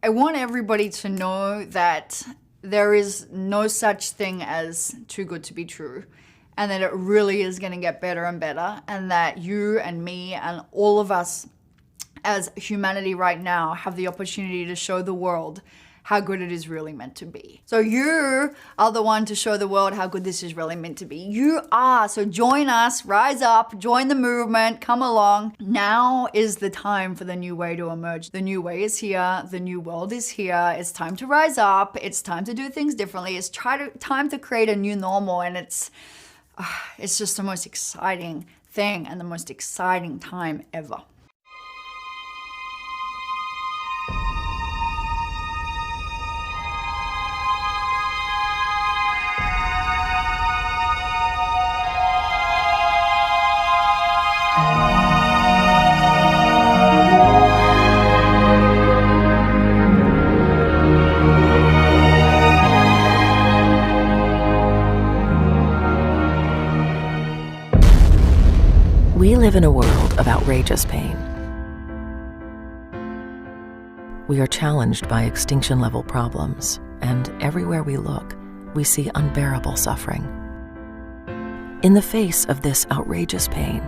I want everybody to know that there is no such thing as too good to be true, and that it really is going to get better and better, and that you and me and all of us as humanity right now have the opportunity to show the world how good it is really meant to be. So you are the one to show the world how good this is really meant to be. You are. So join us, rise up, join the movement, come along. Now is the time for the new way to emerge. The new way is here. The new world is here. It's time to rise up. It's time to do things differently. It's time to create a new normal, and it's just the most exciting thing and the most exciting time ever. We live in a world of outrageous pain. We are challenged by extinction-level problems, and everywhere we look, we see unbearable suffering. In the face of this outrageous pain,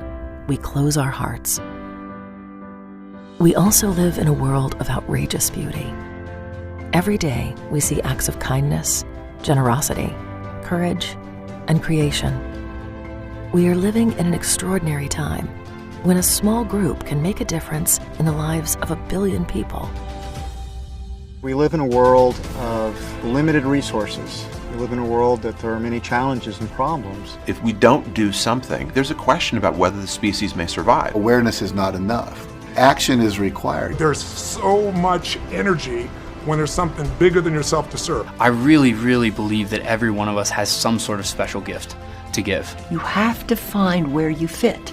we close our hearts. We also live in a world of outrageous beauty. Every day, we see acts of kindness, generosity, courage, and creation. We are living in an extraordinary time when a small group can make a difference in the lives of 1 billion people. We live in a world of limited resources. We live in a world that there are many challenges and problems. If we don't do something, there's a question about whether the species may survive. Awareness is not enough. Action is required. There's so much energy when there's something bigger than yourself to serve. I really, really believe that every one of us has some sort of special gift to give. You have to find where you fit,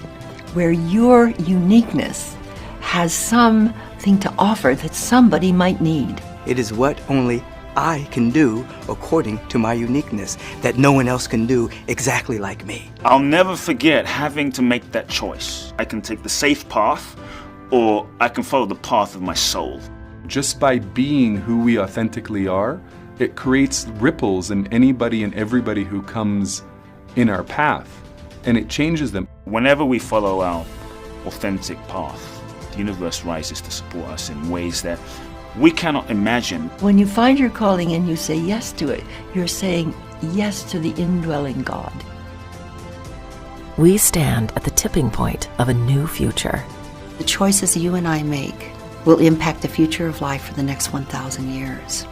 where your uniqueness has something to offer that somebody might need. It is what only I can do according to my uniqueness that no one else can do exactly like me. I'll never forget having to make that choice. I can take the safe path, or I can follow the path of my soul. Just by being who we authentically are, it creates ripples in anybody and everybody who comes in our path, and it changes them. Whenever we follow our authentic path, the universe rises to support us in ways that we cannot imagine. When you find your calling and you say yes to it, you're saying yes to the indwelling God. We stand at the tipping point of a new future. The choices you and I make will impact the future of life for the next 1,000 years.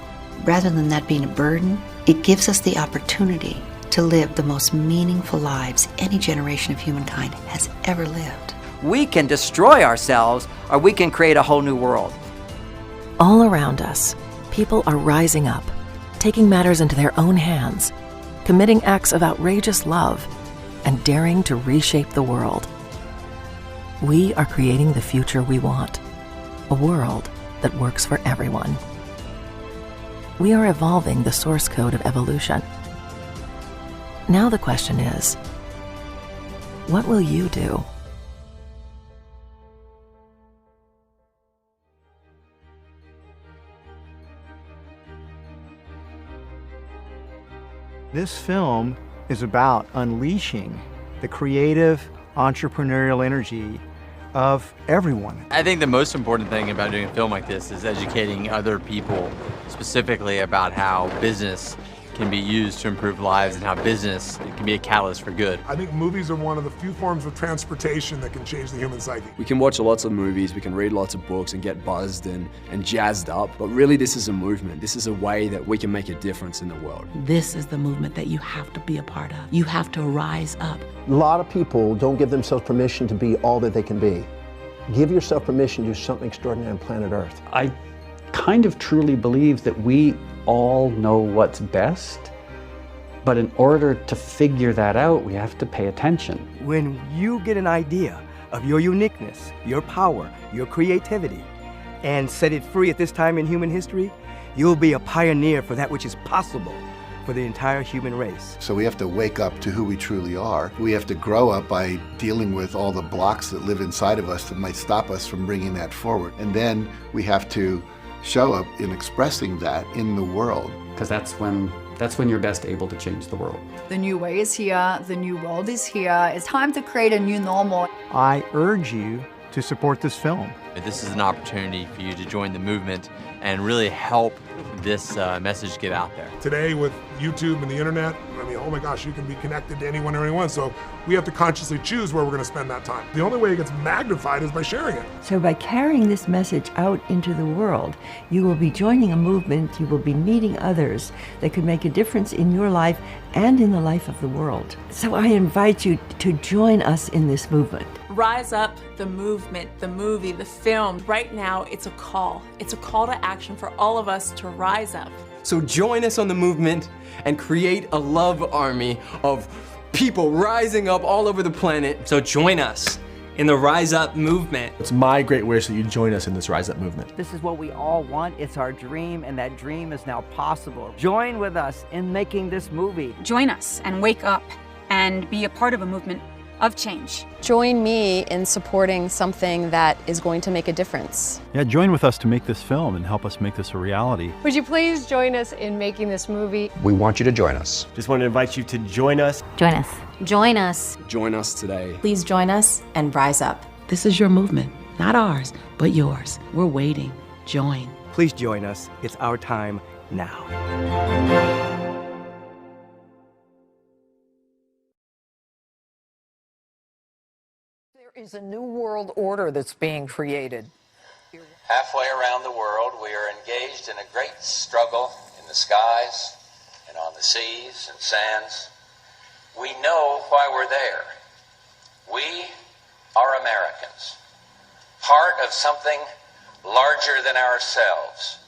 Rather than that being a burden, it gives us the opportunity to live the most meaningful lives any generation of humankind has ever lived. We can destroy ourselves, or we can create a whole new world. All around us, people are rising up, taking matters into their own hands, committing acts of outrageous love, and daring to reshape the world. We are creating the future we want, a world that works for everyone. We are evolving the source code of evolution. Now the question is, what will you do? This film is about unleashing the creative, entrepreneurial energy of everyone. I think the most important thing about doing a film like this is educating other people specifically about how business can be used to improve lives and how business can be a catalyst for good. I think movies are one of the few forms of transportation that can change the human psyche. We can watch lots of movies, we can read lots of books and get buzzed and jazzed up, but really this is a movement. This is a way that we can make a difference in the world. This is the movement that you have to be a part of. You have to rise up. A lot of people don't give themselves permission to be all that they can be. Give yourself permission to do something extraordinary on planet Earth. I kind of truly believe that we all know what's best, but in order to figure that out, we have to pay attention. When you get an idea of your uniqueness, your power, your creativity, and set it free at this time in human history, you'll be a pioneer for that which is possible for the entire human race. So we have to wake up to who we truly are. We have to grow up by dealing with all the blocks that live inside of us that might stop us from bringing that forward. And then we have to show up in expressing that in the world. Because that's when you're best able to change the world. The new way is here. The new world is here. It's time to create a new normal. I urge you to support this film. This is an opportunity for you to join the movement and really help this message get out there. Today with YouTube and the internet, I mean, oh my gosh, you can be connected to anyone or anyone. So we have to consciously choose where we're going to spend that time. The only way it gets magnified is by sharing it. So by carrying this message out into the world, you will be joining a movement, you will be meeting others that could make a difference in your life and in the life of the world. So I invite you to join us in this movement. Rise Up, the movement, the movie, the film. Right now, it's a call. It's a call to action for all of us to rise up. So join us on the movement and create a love army of people rising up all over the planet. So join us in the Rise Up movement. It's my great wish that you join us in this Rise Up movement. This is what we all want. It's our dream, and that dream is now possible. Join with us in making this movie. Join us and wake up and be a part of a movement of change. Join me in supporting something that is going to make a difference. Yeah, join with us to make this film and help us make this a reality. Would you please join us in making this movie? We want you to join us. Just want to invite you to join us. Join us. Join us. Join us today. Please join us and rise up. This is your movement, not ours, but yours. We're waiting. Join. Please join us. It's our time now. There is a new world order that's being created. Halfway around the world, we are engaged in a great struggle in the skies and on the seas and sands. We know why we're there. We are Americans, part of something larger than ourselves.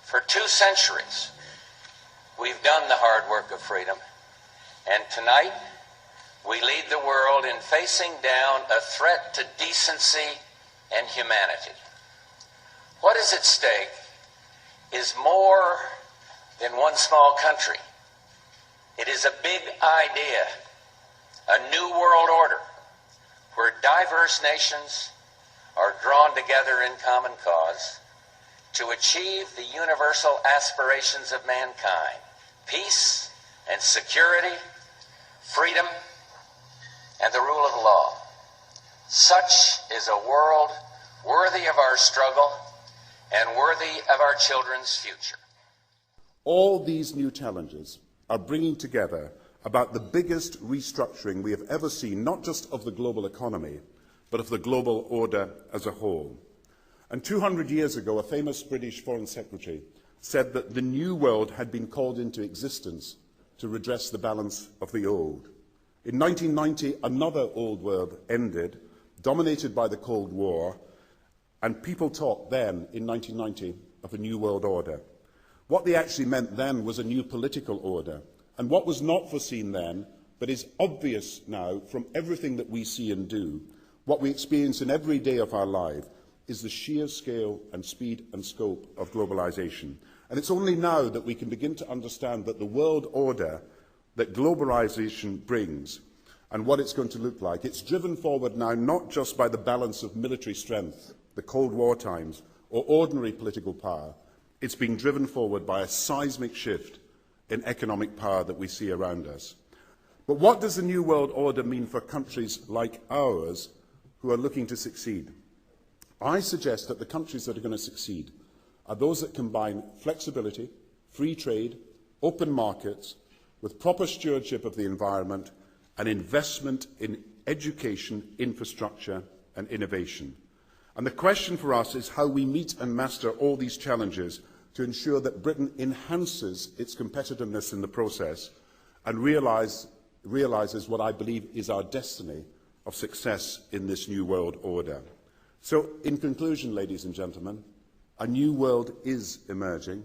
For 2 centuries, we've done the hard work of freedom, and tonight, we lead the world in facing down a threat to decency and humanity. What is at stake is more than one small country. It is a big idea, a new world order, where diverse nations are drawn together in common cause to achieve the universal aspirations of mankind: peace and security, freedom, and the rule of law. Such is a world worthy of our struggle and worthy of our children's future. All these new challenges are bringing together about the biggest restructuring we have ever seen, not just of the global economy, but of the global order as a whole. And 200 years ago, a famous British Foreign Secretary said that the new world had been called into existence to redress the balance of the old. In 1990, another old world ended, dominated by the Cold War, and people talked then, in 1990, of a new world order. What they actually meant then was a new political order. And what was not foreseen then, but is obvious now from everything that we see and do, what we experience in every day of our life, is the sheer scale and speed and scope of globalization. And it's only now that we can begin to understand that the world order that globalization brings and what it's going to look like, it's driven forward now not just by the balance of military strength, the Cold War times, or ordinary political power. It's being driven forward by a seismic shift in economic power that we see around us. But what does the New World Order mean for countries like ours who are looking to succeed? I suggest that the countries that are going to succeed are those that combine flexibility, free trade, open markets, with proper stewardship of the environment and investment in education, infrastructure and innovation. And the question for us is how we meet and master all these challenges to ensure that Britain enhances its competitiveness in the process and realises what I believe is our destiny of success in this new world order. So, in conclusion, ladies and gentlemen, a new world is emerging.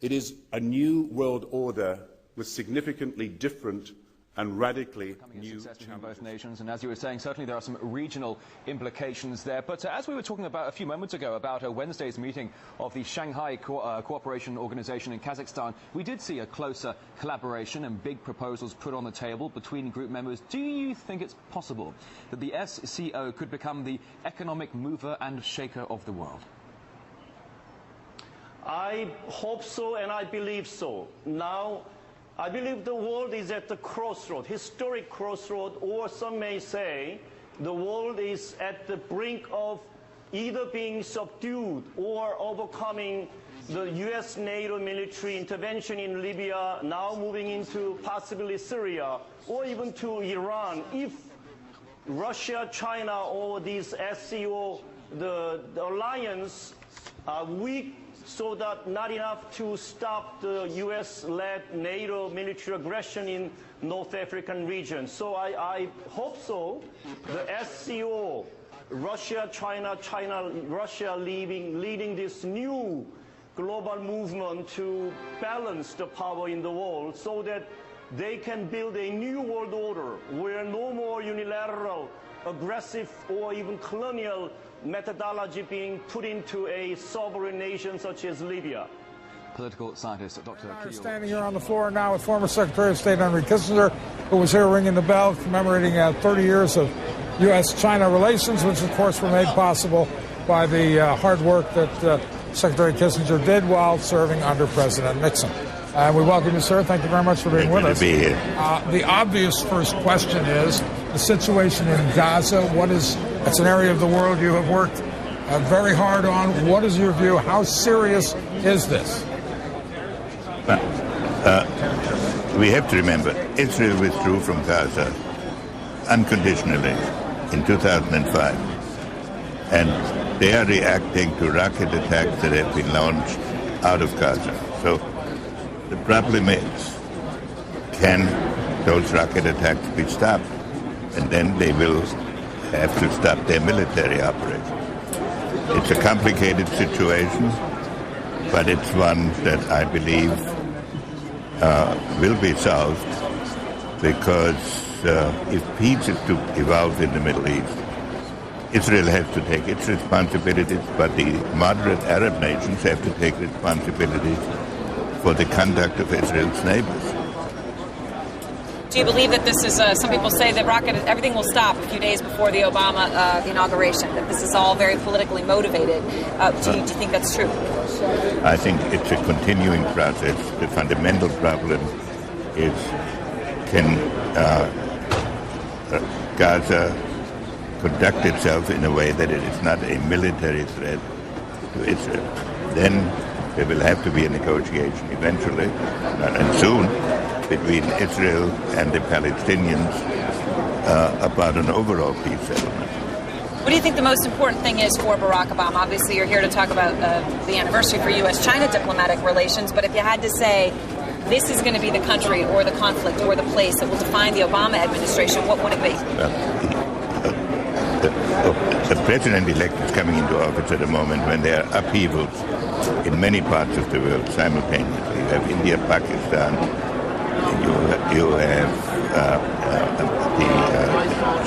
It is a new world order with significantly different and radically new challenges in both nations. And as you were saying, certainly there are some regional implications there. But as we were talking about a few moments ago about Wednesday's meeting of the Shanghai Cooperation Organization in Kazakhstan, we did see a closer collaboration and big proposals put on the table between group members. Do you think it's possible that the SCO could become the economic mover and shaker of the world? I hope so, and I believe so. Now, I believe the world is at the crossroad, historic crossroad, or some may say the world is at the brink of either being subdued or overcoming the U.S. NATO military intervention in Libya, now moving into possibly Syria, or even to Iran, if Russia, China, or these SCO, the alliance are weak, so that not enough to stop the U.S.-led NATO military aggression in North African region. So I hope so. The SCO, Russia, China, Russia leading this new global movement to balance the power in the world so that they can build a new world order where no more unilateral, aggressive, or even colonial methodology being put into a sovereign nation such as Libya. Political scientist Dr. We're standing here on the floor now with former Secretary of State Henry Kissinger, who was here ringing the bell commemorating 30 years of U.S.-China relations, which of course were made possible by the hard work that Secretary Kissinger did while serving under President Nixon. We welcome you, sir. Thank you very much for being with us. Be here. The obvious first question is the situation in Gaza. It's an area of the world you have worked very hard on. What is your view? How serious is this? We have to remember, Israel withdrew from Gaza unconditionally in 2005. And they are reacting to rocket attacks that have been launched out of Gaza. So the problem is, can those rocket attacks be stopped? And then they will have to stop their military operation. It's a complicated situation, but it's one that I believe will be solved, because if peace is to evolve in the Middle East, Israel has to take its responsibilities, but the moderate Arab nations have to take responsibilities for the conduct of Israel's neighbors. Do you believe that this is, some people say that everything will stop a few days before the Obama inauguration, that this is all very politically motivated? Do you think that's true? I think it's a continuing process. The fundamental problem is, can Gaza conduct itself in a way that it is not a military threat to Israel? Then there will have to be a negotiation eventually, and soon, between Israel and the Palestinians about an overall peace settlement. What do you think the most important thing is for Barack Obama? Obviously, you're here to talk about the anniversary for U.S.-China diplomatic relations, but if you had to say this is going to be the country or the conflict or the place that will define the Obama administration, what would it be? The president-elect is coming into office at a moment when there are upheavals in many parts of the world simultaneously. You have India, Pakistan, you have the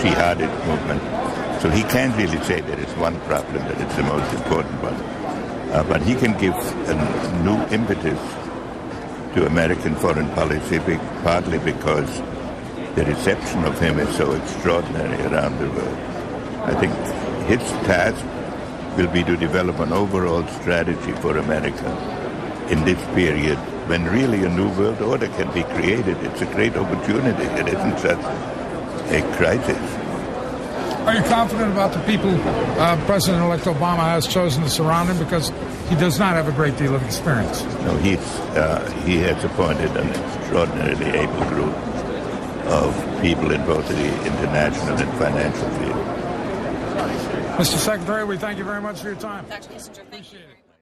jihadist movement. So he can't really say there is one problem that is the most important one. But he can give a new impetus to American foreign policy, partly because the reception of him is so extraordinary around the world. I think his task will be to develop an overall strategy for America in this period when really a new world order can be created. It's a great opportunity. It isn't such a crisis. Are you confident about the people President-elect Obama has chosen to surround him? Because he does not have a great deal of experience. No, he has appointed an extraordinarily able group of people in both the international and financial field. Mr. Secretary, we thank you very much for your time. Dr. Kissinger, thank you.